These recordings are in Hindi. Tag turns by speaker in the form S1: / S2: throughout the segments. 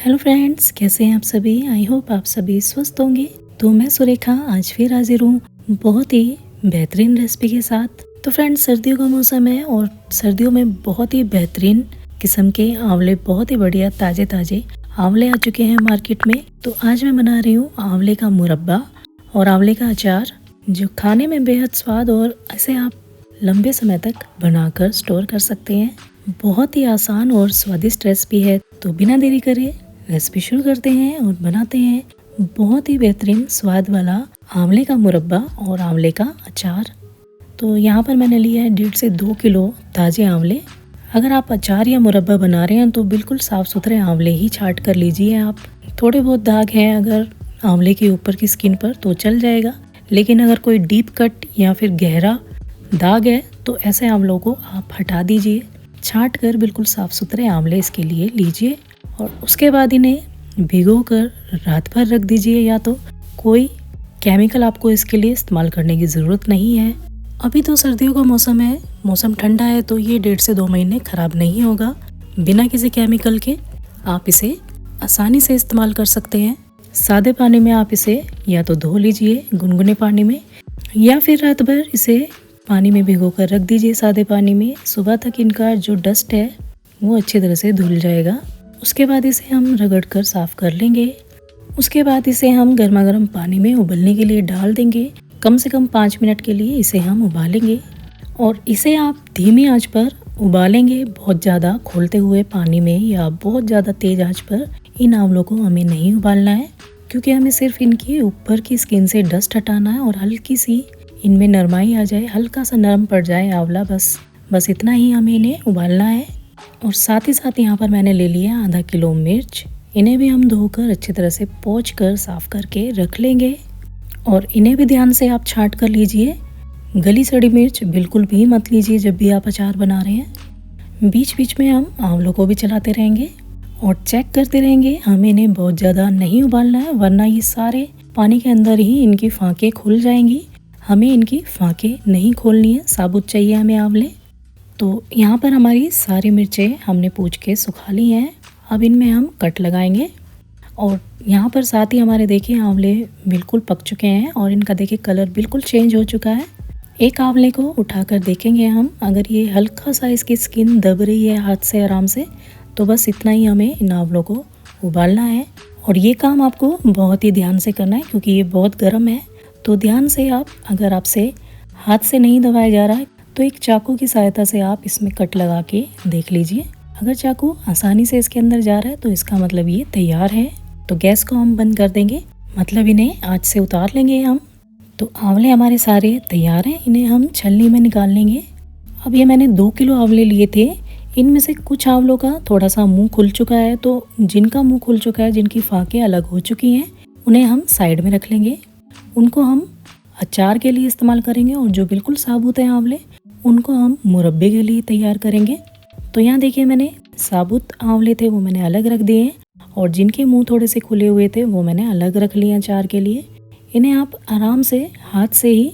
S1: हेलो फ्रेंड्स, कैसे हैं आप सभी। आई होप आप सभी स्वस्थ होंगे। तो मैं सुरेखा आज फिर हाजिर हूँ बहुत ही बेहतरीन रेसिपी के साथ। तो फ्रेंड्स, सर्दियों का मौसम है और सर्दियों में बहुत ही बेहतरीन किस्म के आंवले, बहुत ही बढ़िया ताज़े ताज़े आंवले आ चुके हैं मार्केट में। तो आज मैं बना रही हूँ आंवले का मुरब्बा और आंवले का अचार, जो खाने में बेहद स्वाद और ऐसे आप लंबे समय तक बनाकर स्टोर कर सकते हैं। बहुत ही आसान और स्वादिष्ट रेसिपी है। तो बिना देरी करे रेसिपी शुरू करते हैं और बनाते हैं बहुत ही बेहतरीन स्वाद वाला आंवले का मुरब्बा और आंवले का अचार। तो यहाँ पर मैंने लिया है 1.5 से 2 किलो ताज़े आंवले। अगर आप अचार या मुरब्बा बना रहे हैं तो बिल्कुल साफ़ सुथरे आंवले ही छाट कर लीजिए आप। थोड़े बहुत दाग हैं अगर आंवले के ऊपर की स्किन पर तो चल जाएगा, लेकिन अगर कोई डीप कट या फिर गहरा दाग है तो ऐसे आंवलों को आप हटा दीजिए। छाट कर बिल्कुल साफ़ सुथरे आंवले इसके लिए लीजिए और उसके बाद इन्हें भिगो कर रात भर रख दीजिए। या तो कोई केमिकल आपको इसके लिए इस्तेमाल करने की ज़रूरत नहीं है। अभी तो सर्दियों का मौसम है, मौसम ठंडा है, तो ये 1.5 से 2 महीने ख़राब नहीं होगा। बिना किसी केमिकल के आप इसे आसानी से इस्तेमाल कर सकते हैं। सादे पानी में आप इसे या तो धो लीजिए गुनगुने पानी में, या फिर रात भर इसे पानी में भिगो कर रख दीजिए सादे पानी में। सुबह तक इनका जो डस्ट है वो अच्छी तरह से धुल जाएगा। उसके बाद इसे हम रगड़ कर साफ़ कर लेंगे। उसके बाद इसे हम गर्मा गर्म पानी में उबलने के लिए डाल देंगे। कम से कम 5 मिनट के लिए इसे हम उबालेंगे और इसे आप धीमी आंच पर उबालेंगे। बहुत ज़्यादा खोलते हुए पानी में या बहुत ज़्यादा तेज़ आंच पर इन आंवलों को हमें नहीं उबालना है, क्योंकि हमें सिर्फ इनकी ऊपर की स्किन से डस्ट हटाना है और हल्की सी इनमें नरमाई आ जाए, हल्का सा नरम पड़ जाए आंवला, बस इतना ही हमें इन्हें उबालना है। और साथ ही साथ यहाँ पर मैंने ले लिया आधा किलो मिर्च। इन्हें भी हम धोकर अच्छी तरह से पोंछ कर साफ़ करके रख लेंगे और इन्हें भी ध्यान से आप छांट कर लीजिए। गली सड़ी मिर्च बिल्कुल भी मत लीजिए जब भी आप अचार बना रहे हैं। बीच बीच में हम आंवलों को भी चलाते रहेंगे और चेक करते रहेंगे। हमें इन्हें बहुत ज़्यादा नहीं उबालना है, वरना ये सारे पानी के अंदर ही इनकी फाँकें खुल जाएंगी। हमें इनकी फाँकें नहीं खोलनी है, साबुत चाहिए हमें आंवले। तो यहाँ पर हमारी सारी मिर्चें हमने पूछ के सुखा ली हैं। अब इनमें हम कट लगाएंगे और यहाँ पर साथ ही हमारे देखिए आंवले बिल्कुल पक चुके हैं और इनका देखिए कलर बिल्कुल चेंज हो चुका है। एक आंवले को उठाकर देखेंगे हम, अगर ये हल्का सा इसकी स्किन दब रही है हाथ से आराम से, तो बस इतना ही हमें इन आंवलों को उबालना है। और ये काम आपको बहुत ही ध्यान से करना है, क्योंकि ये बहुत गर्म है। तो ध्यान से आप, अगर आपसे हाथ से नहीं दबाया जा रहा है तो एक चाकू की सहायता से आप इसमें कट लगा के देख लीजिए। अगर चाकू आसानी से इसके अंदर जा रहा है तो इसका मतलब ये तैयार है। तो गैस को हम बंद कर देंगे, मतलब इन्हें आँच से उतार लेंगे हम। तो आंवले हमारे सारे तैयार हैं, इन्हें हम छलनी में निकाल लेंगे। अब ये मैंने 2 किलो आंवले लिए थे। इनमें से कुछ आंवलों का थोड़ा सा मुँह खुल चुका है, तो जिनका मुँह खुल चुका है, जिनकी फाँकें अलग हो चुकी हैं, उन्हें हम साइड में रख लेंगे। उनको हम अचार के लिए इस्तेमाल करेंगे और जो बिल्कुल साबुत है आंवले, उनको हम मुरब्बे के लिए तैयार करेंगे। तो यहाँ देखिए मैंने साबुत आंवले थे वो मैंने अलग रख दिए हैं और जिनके मुंह थोड़े से खुले हुए थे वो मैंने अलग रख लिए अचार के लिए। इन्हें आप आराम से हाथ से ही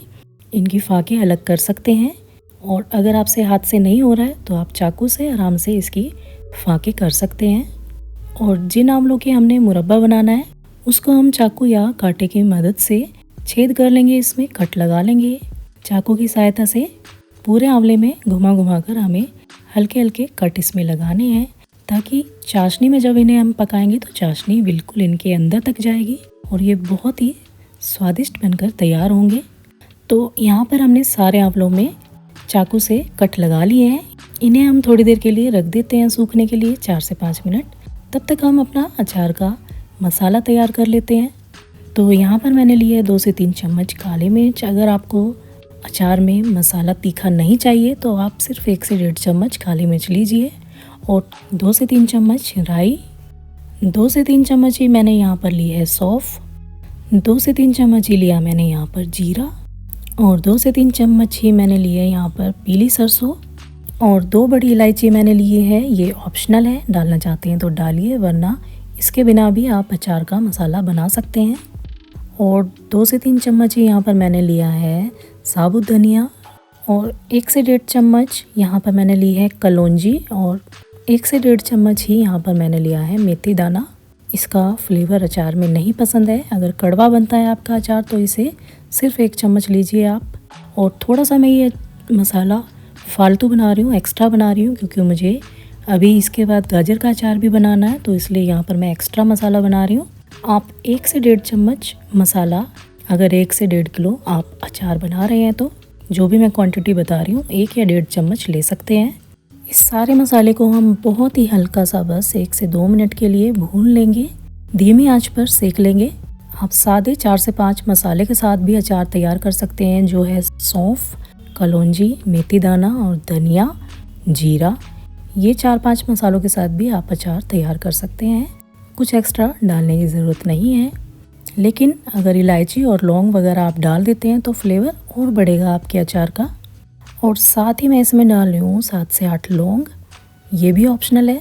S1: इनकी फाँकें अलग कर सकते हैं, और अगर आपसे हाथ से नहीं हो रहा है तो आप चाकू से आराम से इसकी फाँकें कर सकते हैं। और जिन आंवलों के हमने मुरब्बा बनाना है उसको हम चाकू या कांटे की मदद से छेद कर लेंगे, इसमें कट लगा लेंगे। चाकू की सहायता से पूरे आंवले में घुमा घुमा कर हमें हल्के हल्के कट इसमें लगाने हैं, ताकि चाशनी में जब इन्हें हम पकाएंगे तो चाशनी बिल्कुल इनके अंदर तक जाएगी और ये बहुत ही स्वादिष्ट बनकर तैयार होंगे। तो यहाँ पर हमने सारे आंवलों में चाकू से कट लगा लिए हैं। इन्हें हम थोड़ी देर के लिए रख देते हैं सूखने के लिए, 4 से 5 मिनट। तब तक हम अपना अचार का मसाला तैयार कर लेते हैं। तो यहाँ पर मैंने लिया है 2 से 3 चम्मच काली मिर्च। अगर आपको अचार में मसाला तीखा नहीं चाहिए तो आप सिर्फ 1 से 1.5 चम्मच काली मिर्च लीजिए। और 2 से 3 चम्मच राई, 2 से 3 चम्मच ही मैंने यहाँ पर ली है सौंफ, 2 से 3 चम्मच ही लिया मैंने यहाँ पर जीरा, और 2 से 3 चम्मच ही मैंने लिए यहाँ पर पीली सरसों, और 2 बड़ी इलायची मैंने लिए है। ये ऑप्शनल है, डालना चाहते हैं तो डालिए, वरना इसके बिना भी आप अचार का मसाला बना सकते हैं। और 2 से 3 चम्मच ही यहाँ पर मैंने लिया है साबुत धनिया, और 1 से 1.5 चम्मच यहाँ पर मैंने ली है कलौंजी, और 1 से 1.5 चम्मच ही यहाँ पर मैंने लिया है मेथी दाना। इसका फ्लेवर अचार में नहीं पसंद है, अगर कड़वा बनता है आपका अचार तो इसे सिर्फ 1 चम्मच लीजिए आप। और थोड़ा सा मैं ये मसाला फालतू बना रही हूँ, एक्स्ट्रा बना रही हूँ, क्योंकि मुझे अभी इसके बाद गाजर का अचार भी बनाना है, तो इसलिए यहाँ पर मैं एक्स्ट्रा मसाला बना रही हूँ। आप 1 से 1.5 चम्मच मसाला, अगर 1 से 1.5 किलो आप अचार बना रहे हैं तो जो भी मैं क्वांटिटी बता रही हूँ 1 या 1.5 चम्मच ले सकते हैं। इस सारे मसाले को हम बहुत ही हल्का सा बस 1 से 2 मिनट के लिए भून लेंगे, धीमी आंच पर सेक लेंगे। आप सादे 4 से 5 मसाले के साथ भी अचार तैयार कर सकते हैं, जो है सौंफ, कलौंजी, मेथी दाना और धनिया, जीरा। ये 4-5 मसालों के साथ भी आप अचार तैयार कर सकते हैं, कुछ एक्स्ट्रा डालने की ज़रूरत नहीं है। लेकिन अगर इलायची और लौंग वगैरह आप डाल देते हैं तो फ्लेवर और बढ़ेगा आपके अचार का। और साथ ही मैं इसमें डाल रही हूँ 7 से 8 लौंग, ये भी ऑप्शनल है।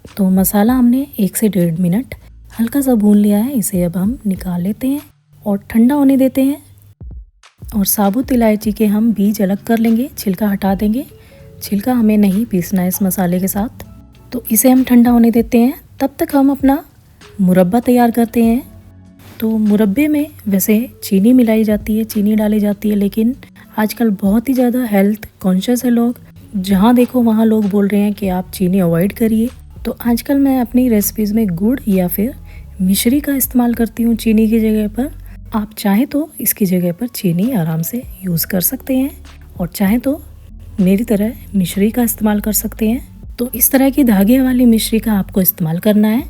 S1: तो मसाला हमने 1 से 1.5 मिनट हल्का सा भून लिया है, इसे अब हम निकाल लेते हैं और ठंडा होने देते हैं। और साबुत इलायची के हम बीज अलग कर लेंगे, छिलका हटा देंगे, छिलका हमें नहीं पीसना है इस मसाले के साथ। तो इसे हम ठंडा होने देते हैं, तब तक हम अपना मुरब्बा तैयार करते हैं। तो मुरब्बे में वैसे चीनी मिलाई जाती है, चीनी डाली जाती है, लेकिन आजकल बहुत ही ज़्यादा हेल्थ कॉन्शियस है लोग, जहाँ देखो वहाँ लोग बोल रहे हैं कि आप चीनी अवॉइड करिए। तो आजकल मैं अपनी रेसिपीज़ में गुड़ या फिर मिश्री का इस्तेमाल करती हूँ चीनी की जगह पर। आप चाहें तो इसकी जगह पर चीनी आराम से यूज़ कर सकते हैं, और चाहें तो मेरी तरह मिश्री का इस्तेमाल कर सकते हैं। तो इस तरह की धागे वाली मिश्री का आपको इस्तेमाल करना है,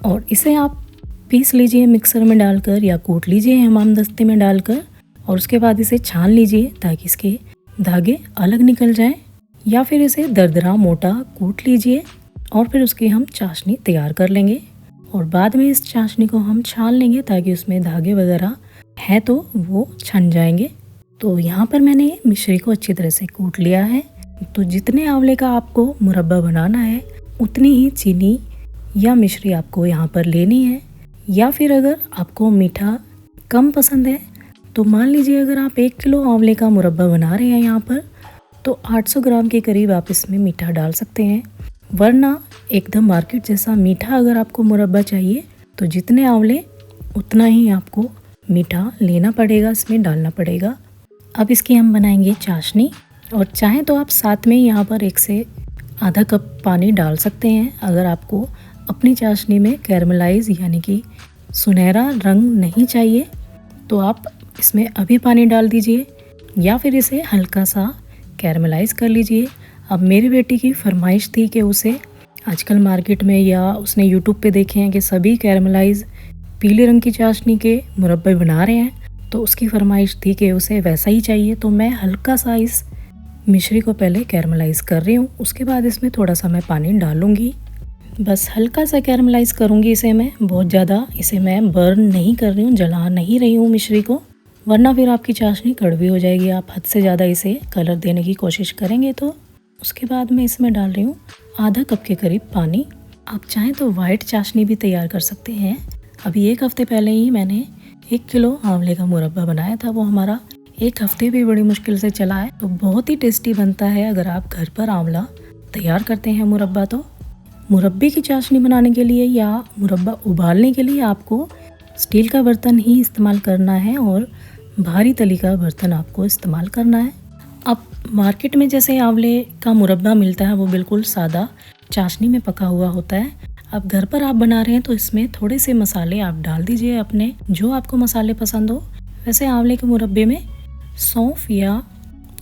S1: और इसे आप पीस लीजिए मिक्सर में डालकर या कूट लीजिए हमामदस्ते में डालकर, और उसके बाद इसे छान लीजिए ताकि इसके धागे अलग निकल जाएं, या फिर इसे दरदरा मोटा कूट लीजिए और फिर उसकी हम चाशनी तैयार कर लेंगे। और बाद में इस चाशनी को हम छान लेंगे ताकि उसमें धागे वगैरह हैं तो वो छन जाएंगे। तो यहाँ पर मैंने मिश्री को अच्छी तरह से कूट लिया है। तो जितने आंवले का आपको मुरब्बा बनाना है उतनी ही चीनी या मिश्री आपको यहाँ पर लेनी है। या फिर अगर आपको मीठा कम पसंद है तो मान लीजिए अगर आप 1 किलो आंवले का मुरब्बा बना रहे हैं यहाँ पर, तो 800 ग्राम के करीब आप इसमें मीठा डाल सकते हैं। वरना एकदम मार्केट जैसा मीठा अगर आपको मुरब्बा चाहिए तो जितने आंवले उतना ही आपको मीठा लेना पड़ेगा, इसमें डालना पड़ेगा। अब इसकी हम बनाएंगे चाशनी, और चाहें तो आप साथ में यहाँ पर 1 से आधा कप पानी डाल सकते हैं। अगर आपको अपनी चाशनी में कैरमलाइज यानी कि सुनहरा रंग नहीं चाहिए तो आप इसमें अभी पानी डाल दीजिए, या फिर इसे हल्का सा कैरमलाइज कर लीजिए। अब मेरी बेटी की फरमाइश थी कि उसे आजकल मार्केट में या उसने यूट्यूब पे देखे हैं कि सभी कैरमलाइज पीले रंग की चाशनी के मुरब्बे बना रहे हैं, तो उसकी फरमाइश थी कि उसे वैसा ही चाहिए। तो मैं हल्का सा इस मिश्री को पहले कैरमलाइज कर रही हूँ, उसके बाद इसमें थोड़ा सा मैं पानी डालूँगी। बस हल्का सा कैरमलाइज करूँगी इसे मैं, बहुत ज़्यादा इसे मैं बर्न नहीं कर रही हूँ, जला नहीं रही हूँ मिश्री को, वरना फिर आपकी चाशनी कड़वी हो जाएगी। आप हद से ज़्यादा इसे कलर देने की कोशिश करेंगे तो। उसके बाद मैं इसमें डाल रही हूँ आधा कप के करीब पानी। आप चाहें तो वाइट चाशनी भी तैयार कर सकते हैं। अभी 1 हफ्ते पहले ही मैंने 1 किलो आंवले का मुरब्बा बनाया था, वो हमारा 1 हफ्ते भी बड़ी मुश्किल से चला है। तो बहुत ही टेस्टी बनता है अगर आप घर पर आंवला तैयार करते हैं मुरब्बा। तो मुरब्बे की चाशनी बनाने के लिए या मुरब्बा उबालने के लिए आपको स्टील का बर्तन ही इस्तेमाल करना है, और भारी तली का बर्तन आपको इस्तेमाल करना है। अब मार्केट में जैसे आंवले का मुरब्बा मिलता है वो बिल्कुल सादा चाशनी में पका हुआ होता है। अब घर पर आप बना रहे हैं तो इसमें थोड़े से मसाले आप डाल दीजिए अपने, जो आपको मसाले पसंद हो। वैसे आंवले के मुरब्बे में सौंफ या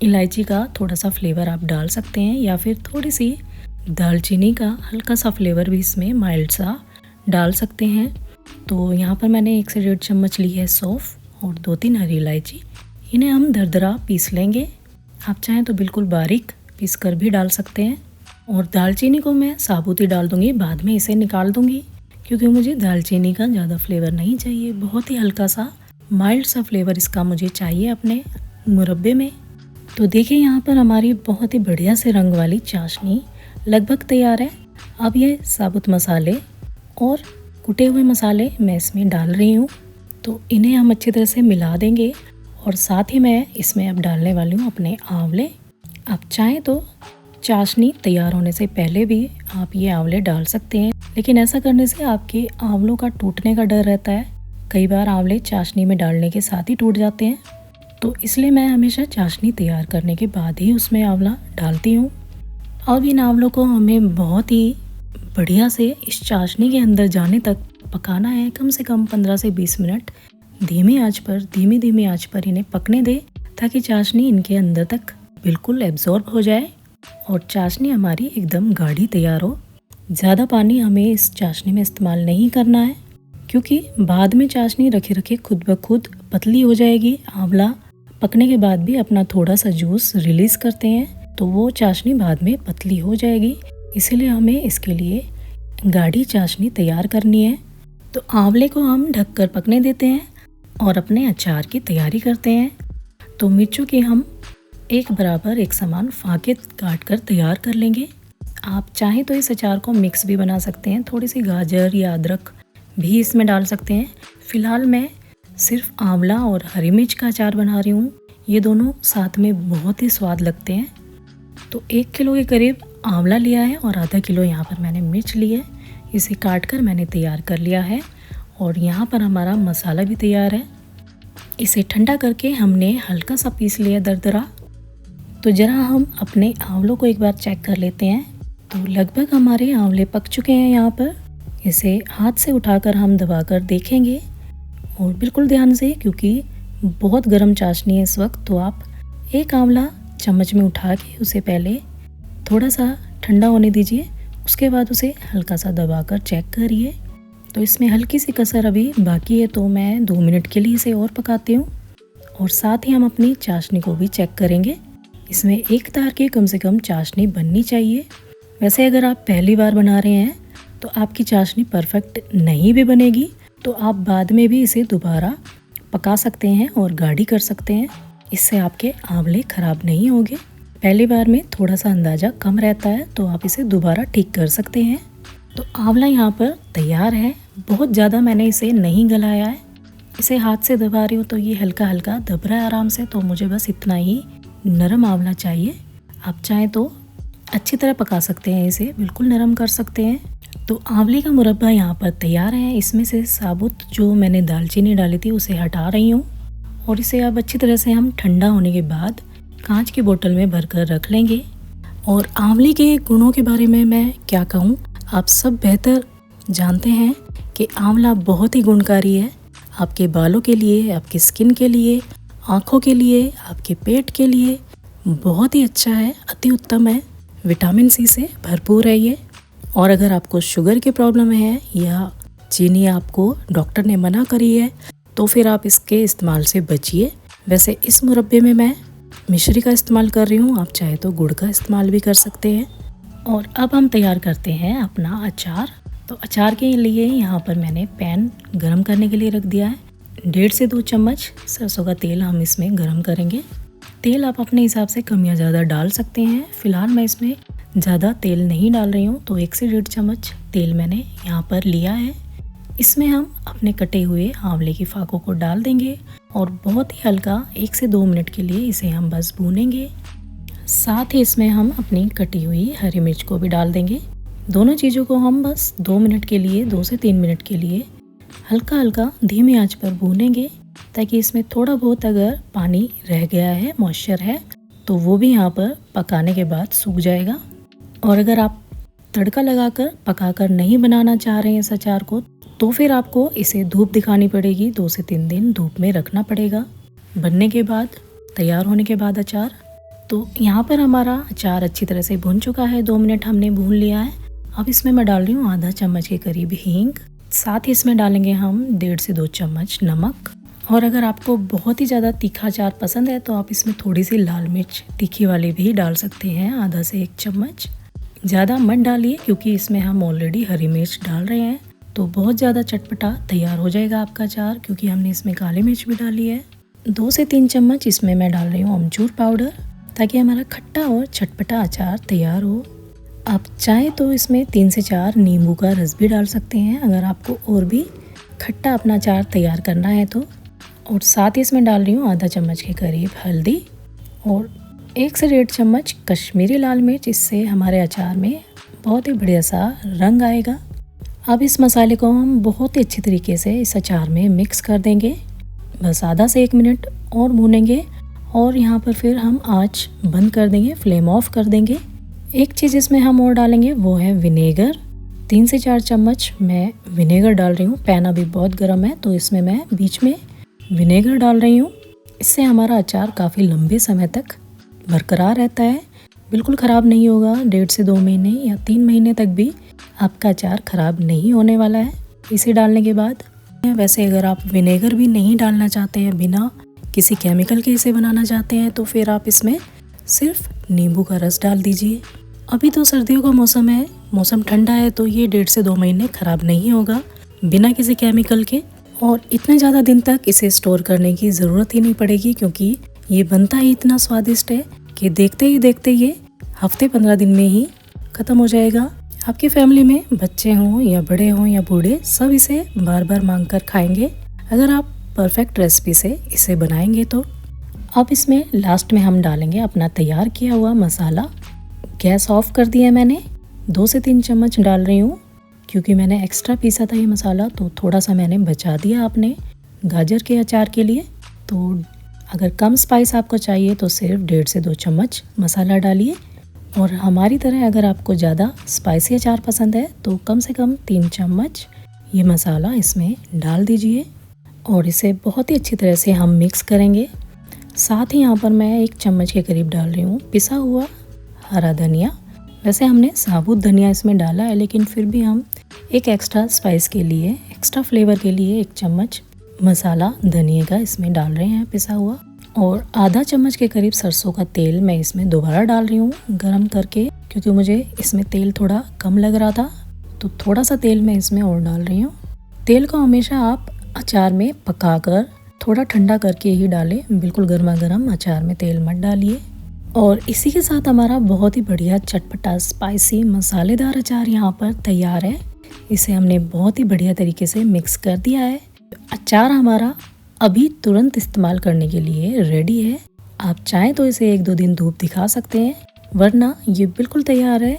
S1: इलायची का थोड़ा सा फ्लेवर आप डाल सकते हैं, या फिर थोड़ी सी दालचीनी का हल्का सा फ्लेवर भी इसमें माइल्ड सा डाल सकते हैं। तो यहाँ पर मैंने 1 से 1.5 चम्मच ली है सौंफ और 2-3 हरी इलायची, इन्हें हम दरदरा पीस लेंगे। आप चाहें तो बिल्कुल बारीक पीस कर भी डाल सकते हैं। और दालचीनी को मैं साबुत ही डाल दूँगी, बाद में इसे निकाल दूँगी, क्योंकि मुझे दालचीनी का ज़्यादा फ्लेवर नहीं चाहिए, बहुत ही हल्का सा माइल्ड सा फ्लेवर इसका मुझे चाहिए अपने मुरब्बे में। तो देखिए यहाँ पर हमारी बहुत ही बढ़िया से रंग वाली चाशनी लगभग तैयार है। अब ये साबुत मसाले और कुटे हुए मसाले मैं इसमें डाल रही हूँ, तो इन्हें हम अच्छी तरह से मिला देंगे। और साथ ही मैं इसमें अब डालने वाली हूँ अपने आंवले। आप चाहें तो चाशनी तैयार होने से पहले भी आप ये आंवले डाल सकते हैं, लेकिन ऐसा करने से आपके आंवलों का टूटने का डर रहता है। कई बार आंवले चाशनी में डालने के साथ ही टूट जाते हैं, तो इसलिए मैं हमेशा चाशनी तैयार करने के बाद ही उसमें आंवला डालती हूँ। अब इन आंवलों को हमें बहुत ही बढ़िया से इस चाशनी के अंदर जाने तक पकाना है। कम से कम 15 से 20 मिनट धीमी आंच पर इन्हें पकने दें, ताकि चाशनी इनके अंदर तक बिल्कुल एब्जॉर्ब हो जाए और चाशनी हमारी एकदम गाढ़ी तैयार हो। ज़्यादा पानी हमें इस चाशनी में इस्तेमाल नहीं करना है, क्योंकि बाद में चाशनी रखे रखे खुद ब खुद पतली हो जाएगी। आंवला पकने के बाद भी अपना थोड़ा सा जूस रिलीज़ करते हैं, तो वो चाशनी बाद में पतली हो जाएगी। इसीलिए हमें इसके लिए गाढ़ी चाशनी तैयार करनी है। तो आंवले को हम ढककर पकने देते हैं और अपने अचार की तैयारी करते हैं। तो मिर्चों के हम एक बराबर एक समान फाके काट कर तैयार कर लेंगे। आप चाहें तो इस अचार को मिक्स भी बना सकते हैं, थोड़ी सी गाजर या अदरक भी इसमें डाल सकते हैं। फ़िलहाल मैं सिर्फ आंवला और हरी मिर्च का अचार बना रही हूँ। ये दोनों साथ में बहुत ही स्वाद लगते हैं। तो 1 किलो के करीब आंवला लिया है और आधा किलो यहाँ पर मैंने मिर्च ली है। इसे काट कर मैंने तैयार कर लिया है और यहाँ पर हमारा मसाला भी तैयार है। इसे ठंडा करके हमने हल्का सा पीस लिया दरदरा। तो ज़रा हम अपने आंवलों को एक बार चेक कर लेते हैं। तो लगभग हमारे आंवले पक चुके हैं। यहाँ पर इसे हाथ से उठाकर हम दबाकर देखेंगे, और बिल्कुल ध्यान से, क्योंकि बहुत गर्म चाशनी है इस वक्त। तो आप एक आंवला चम्मच में उठा के उसे पहले थोड़ा सा ठंडा होने दीजिए, उसके बाद उसे हल्का सा दबाकर चेक करिए। तो इसमें हल्की सी कसर अभी बाकी है, तो मैं 2 मिनट के लिए इसे और पकाती हूँ। और साथ ही हम अपनी चाशनी को भी चेक करेंगे। इसमें एक तार की कम से कम चाशनी बननी चाहिए। वैसे अगर आप पहली बार बना रहे हैं तो आपकी चाशनी परफेक्ट नहीं भी बनेगी, तो आप बाद में भी इसे दोबारा पका सकते हैं और गाढ़ी कर सकते हैं। इससे आपके आंवले ख़राब नहीं होंगे। पहली बार में थोड़ा सा अंदाज़ा कम रहता है, तो आप इसे दोबारा ठीक कर सकते हैं। तो आंवला यहाँ पर तैयार है। बहुत ज़्यादा मैंने इसे नहीं गलाया है, इसे हाथ से दबा रही हूँ तो ये हल्का हल्का दब रहा है आराम से। तो मुझे बस इतना ही नरम आंवला चाहिए। आप चाहें तो अच्छी तरह पका सकते हैं, इसे बिल्कुल नरम कर सकते हैं। तो आंवले का मुरब्बा यहाँ पर तैयार है। इसमें से साबुत जो मैंने दालचीनी डाली थी उसे हटा रही हूँ, और इसे अब अच्छी तरह से हम ठंडा होने के बाद कांच की बोतल में भरकर रख लेंगे। और आंवले के गुणों के बारे में मैं क्या कहूँ, आप सब बेहतर जानते हैं कि आंवला बहुत ही गुणकारी है। आपके बालों के लिए, आपकी स्किन के लिए, आँखों के लिए, आपके पेट के लिए बहुत ही अच्छा है, अति उत्तम है। विटामिन सी से भरपूर है ये। और अगर आपको शुगर की प्रॉब्लम है या चीनी आपको डॉक्टर ने मना करी है, तो फिर आप इसके इस्तेमाल से बचिए। वैसे इस मुरब्बे में मैं मिश्री का इस्तेमाल कर रही हूँ, आप चाहे तो गुड़ का इस्तेमाल भी कर सकते हैं। और अब हम तैयार करते हैं अपना अचार। तो अचार के लिए यहाँ पर मैंने पैन गरम करने के लिए रख दिया है। 1.5 से 2 चम्मच सरसों का तेल हम इसमें गरम करेंगे। तेल आप अपने हिसाब से कम या ज़्यादा डाल सकते हैं। फ़िलहाल मैं इसमें ज़्यादा तेल नहीं डाल रही हूँ, तो 1 से 1.5 चम्मच तेल मैंने यहाँ पर लिया है। इसमें हम अपने कटे हुए आंवले की फाकों को डाल देंगे और बहुत ही हल्का 1 से 2 मिनट के लिए इसे हम बस भूनेंगे। साथ ही इसमें हम अपनी कटी हुई हरी मिर्च को भी डाल देंगे। दोनों चीज़ों को हम बस 2 मिनट के लिए, 2 से 3 मिनट के लिए हल्का हल्का धीमी आंच पर भूनेंगे, ताकि इसमें थोड़ा बहुत अगर पानी रह गया है, मॉइस्चर है, तो वो भी यहाँ पर पकाने के बाद सूख जाएगा। और अगर आप तड़का लगाकर पकाकर नहीं बनाना चाह रहे हैं इस अचार को, तो फिर आपको इसे धूप दिखानी पड़ेगी। 2 से 3 दिन धूप में रखना पड़ेगा बनने के बाद, तैयार होने के बाद अचार। तो यहाँ पर हमारा अचार अच्छी तरह से भुन चुका है। 2 मिनट हमने भून लिया है। अब इसमें मैं डाल रही हूँ आधा चम्मच के करीब हींग। साथ ही इसमें डालेंगे हम 1.5 से 2 चम्मच नमक। और अगर आपको बहुत ही ज़्यादा तीखा अचार पसंद है तो आप इसमें थोड़ी सी लाल मिर्च तीखी वाली भी डाल सकते हैं, आधा से 1 चम्मच। ज़्यादा मत डालिए, क्योंकि इसमें हम ऑलरेडी हरी मिर्च डाल रहे हैं, तो बहुत ज़्यादा चटपटा तैयार हो जाएगा आपका अचार, क्योंकि हमने इसमें काली मिर्च भी डाली है। 2 से 3 चम्मच इसमें मैं डाल रही हूँ अमचूर पाउडर, ताकि हमारा खट्टा और चटपटा अचार तैयार हो। आप चाहें तो इसमें 3 से 4 नींबू का रस भी डाल सकते हैं, अगर आपको और भी खट्टा अपना अचार तैयार करना है तो। और साथ ही इसमें डाल रही हूँ आधा चम्मच के करीब हल्दी और 1 से 1.5 चम्मच कश्मीरी लाल मिर्च। इससे हमारे अचार में बहुत ही बढ़िया सा रंग आएगा। अब इस मसाले को हम बहुत ही अच्छी तरीके से इस अचार में मिक्स कर देंगे। बस आधा से 1 मिनट और भूनेंगे और यहाँ पर फिर हम आँच बंद कर देंगे, फ्लेम ऑफ कर देंगे। एक चीज़ इसमें हम और डालेंगे वो है विनेगर। 3 से 4 चम्मच मैं विनेगर डाल रही हूँ। पैन अभी बहुत गर्म है तो इसमें मैं बीच में विनेगर डाल रही हूँ। इससे हमारा अचार काफ़ी लंबे समय तक बरकरार रहता है, बिल्कुल ख़राब नहीं होगा। 1.5 से 2 महीने या 3 महीने तक भी आपका अचार ख़राब नहीं होने वाला है इसे डालने के बाद। वैसे अगर आप विनेगर भी नहीं डालना चाहते हैं, बिना किसी केमिकल के इसे बनाना चाहते हैं, तो फिर आप इसमें सिर्फ नींबू का रस डाल दीजिए। अभी तो सर्दियों का मौसम है, मौसम ठंडा है, तो ये 1.5 से 2 महीने ख़राब नहीं होगा बिना किसी केमिकल के। और इतने ज़्यादा दिन तक इसे स्टोर करने की ज़रूरत ही नहीं पड़ेगी, क्योंकि ये बनता ही इतना स्वादिष्ट है कि देखते ही देखते ये हफ्ते 15 दिन में ही ख़त्म हो जाएगा। आपकी फैमिली में बच्चे हों या बड़े हों या बूढ़े, सब इसे बार बार मांग कर खाएंगे अगर आप परफेक्ट रेसिपी से इसे बनाएंगे तो। अब इसमें लास्ट में हम डालेंगे अपना तैयार किया हुआ मसाला। गैस ऑफ कर दिया मैंने, 2 से 3 चम्मच डाल रही हूँ, क्योंकि मैंने एक्स्ट्रा पीसा था ये मसाला, तो थोड़ा सा मैंने बचा दिया अपने गाजर के अचार के लिए। तो अगर कम स्पाइस आपको चाहिए तो सिर्फ 1.5 से 2 चम्मच मसाला डालिए, और हमारी तरह अगर आपको ज़्यादा स्पाइसी अचार पसंद है तो कम से कम 3 चम्मच ये मसाला इसमें डाल दीजिए और इसे बहुत ही अच्छी तरह से हम मिक्स करेंगे। साथ ही यहाँ पर मैं 1 चम्मच के करीब डाल रही हूँ पिसा हुआ हरा धनिया। वैसे हमने साबुत धनिया इसमें डाला है, लेकिन फिर भी हम एक एक्स्ट्रा स्पाइस के लिए, एक्स्ट्रा फ्लेवर के लिए 1 चम्मच मसाला धनिया का इसमें डाल रहे हैं पिसा हुआ। और आधा चम्मच के करीब सरसों का तेल मैं इसमें दोबारा डाल रही हूँ गरम करके, क्योंकि मुझे इसमें तेल थोड़ा कम लग रहा था, तो थोड़ा सा तेल मैं इसमें और डाल रही हूँ। तेल को हमेशा आप अचार में पकाकर थोड़ा ठंडा करके ही डालें, बिल्कुल गर्मा गर्म अचार में तेल मत डालिए। और इसी के साथ हमारा बहुत ही बढ़िया चटपटा स्पाइसी मसालेदार अचार यहाँ पर तैयार है। इसे हमने बहुत ही बढ़िया तरीके से मिक्स कर दिया है। अचार हमारा अभी तुरंत इस्तेमाल करने के लिए रेडी है। आप चाहें तो इसे 1-2 दिन धूप दिखा सकते हैं, वरना ये बिल्कुल तैयार है।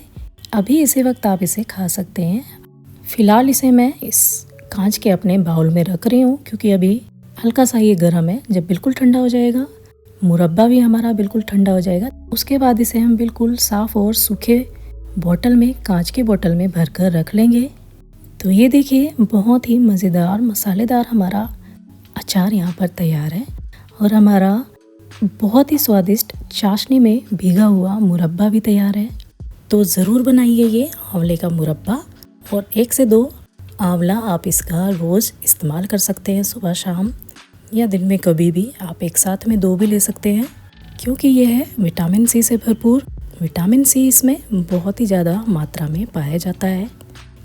S1: अभी इसी वक्त आप इसे खा सकते हैं। फ़िलहाल इसे मैं इस कांच के अपने बाउल में रख रही हूँ, क्योंकि अभी हल्का सा ये गर्म है। जब बिल्कुल ठंडा हो जाएगा, मुरब्बा भी हमारा बिल्कुल ठंडा हो जाएगा, उसके बाद इसे हम बिल्कुल साफ़ और सूखे बोतल में, कांच के बोतल में भर कर रख लेंगे। तो ये देखिए, बहुत ही मज़ेदार मसालेदार हमारा अचार यहाँ पर तैयार है, और हमारा बहुत ही स्वादिष्ट चाशनी में भीगा हुआ मुरब्बा भी तैयार है। तो ज़रूर बनाइए ये आंवले का मुरब्बा, और 1 से 2 आंवला आप इसका रोज़ इस्तेमाल कर सकते हैं, सुबह शाम या दिन में कभी भी। आप एक साथ में 2 भी ले सकते हैं, क्योंकि ये है विटामिन सी से भरपूर। विटामिन सी इसमें बहुत ही ज़्यादा मात्रा में पाया जाता है।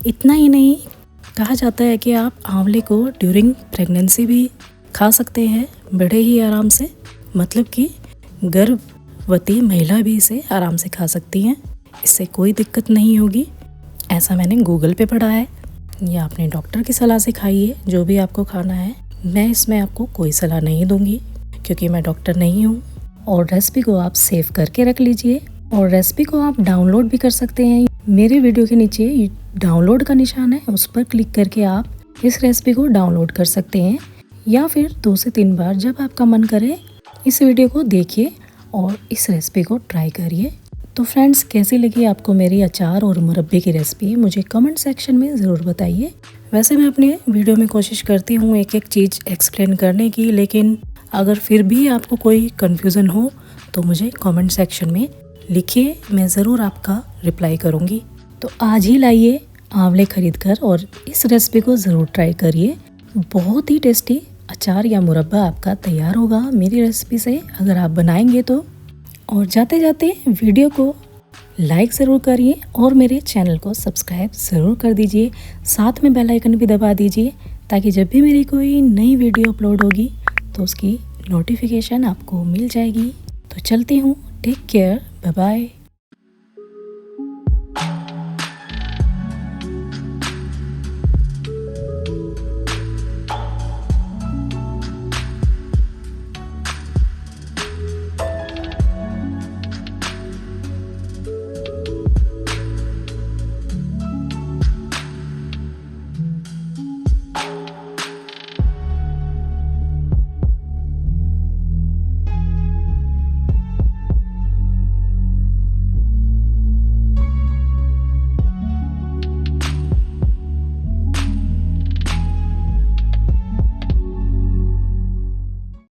S1: इतना ही नहीं, कहा जाता है कि आप आंवले को ड्यूरिंग प्रेगनेंसी भी खा सकते हैं बड़े ही आराम से, मतलब कि गर्भवती महिला भी इसे आराम से खा सकती हैं, इससे कोई दिक्कत नहीं होगी। ऐसा मैंने गूगल पे पढ़ा है, या अपने डॉक्टर की सलाह से खाइए जो भी आपको खाना है। मैं इसमें आपको कोई सलाह नहीं दूंगी, क्योंकि मैं डॉक्टर नहीं हूँ। और रेसिपी को आप सेव करके रख लीजिए, और रेसिपी को आप डाउनलोड भी कर सकते हैं। मेरे वीडियो के नीचे डाउनलोड का निशान है, उस पर क्लिक करके आप इस रेसिपी को डाउनलोड कर सकते हैं, या फिर 2 से 3 बार जब आपका मन करे इस वीडियो को देखिए और इस रेसिपी को ट्राई करिए। तो फ्रेंड्स, कैसी लगी आपको मेरी अचार और मुरब्बे की रेसिपी, मुझे कमेंट सेक्शन में ज़रूर बताइए। वैसे मैं अपने वीडियो में कोशिश करती हूँ एक एक चीज़ एक्सप्लेन करने की, लेकिन अगर फिर भी आपको कोई कन्फ्यूज़न हो तो मुझे कमेंट सेक्शन में लिखिए, मैं ज़रूर आपका रिप्लाई करूँगी। तो आज ही लाइए आंवले खरीद कर और इस रेसिपी को ज़रूर ट्राई करिए। बहुत ही टेस्टी अचार या मुरब्बा आपका तैयार होगा मेरी रेसिपी से, अगर आप बनाएंगे तो। और जाते जाते वीडियो को लाइक ज़रूर करिए और मेरे चैनल को सब्सक्राइब ज़रूर कर दीजिए। साथ में बेल आइकन भी दबा दीजिए, ताकि जब भी मेरी कोई नई वीडियो अपलोड होगी तो उसकी नोटिफिकेशन आपको मिल जाएगी। तो चलती हूँ, टेक केयर, बाय बाय।